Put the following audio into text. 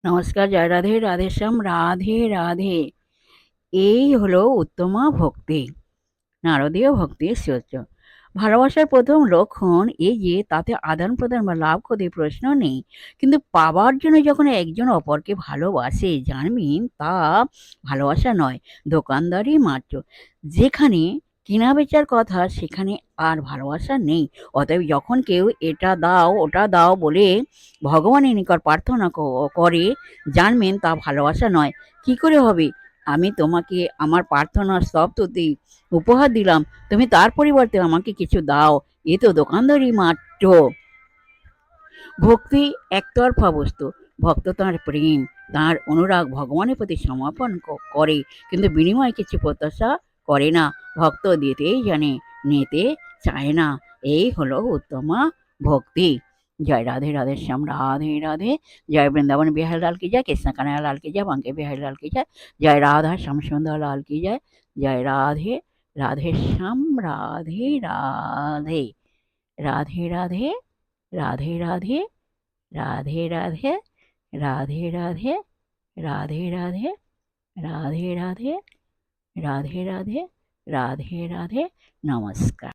নমস্কার, জয় রাধে, রাধেশ্যাম, রাধে রাধে। এই হলো উত্তমা ভক্তি, নারদীয় ভক্তির সূত্র। ভালোবাসার প্রথম লক্ষণ এই যে তাতে আদান প্রদান বা লাভ ক্ষতির প্রশ্ন নেই, কিন্তু পাবার জন্য যখন একজন অপরকে ভালোবাসে জানবেন তা ভালোবাসা নয়, দোকানদারি মাত্র। যেখানে কেনা বেচার কথা সেখানে আর ভালোবাসা নেই। অতএব যখন কেউ এটা দাও ওটা দাও বলে ভগবানের নিকট প্রার্থনা করে জানবেন তা ভালোবাসা নয়। কি করে হবে? আমি তোমাকে আমার প্রার্থনার স্তবস্তুতি উপহার দিলাম, তুমি তার পরিবর্তে আমাকে কিছু দাও, এ তো দোকানদারি মাত্র। ভক্তি একতরফা বস্তু। ভক্ত তাঁর প্রেম, তাঁর অনুরাগ ভগবানের প্রতি সমর্পণ করে, কিন্তু বিনিময়ে কিছু প্রত্যাশা করে না। ভক্ত দিতেই জানে, নিতে চায় না। এই হলো উত্তমা ভক্তি। জয় রাধে, রাধে শ্যাম, রাধে রাধে। জয় বৃন্দাবন বিহার লাল কি জয়, কৃষ্ণ কানাইয়া লাল কি জয়, বাঙ্কে বিহার লাল কি জয়, জয় রাধা শ্যাম সুন্দর লাল কি জয়। জয় রাধে, রাধে শ্যাম, রাধে রাধে। রাধে রাধে, রাধে রাধে, রাধে রাধে, রাধে রাধে, রাধে রাধে, রাধে রাধে, রাধে রাধে, রাধে রাধে। নমস্কার।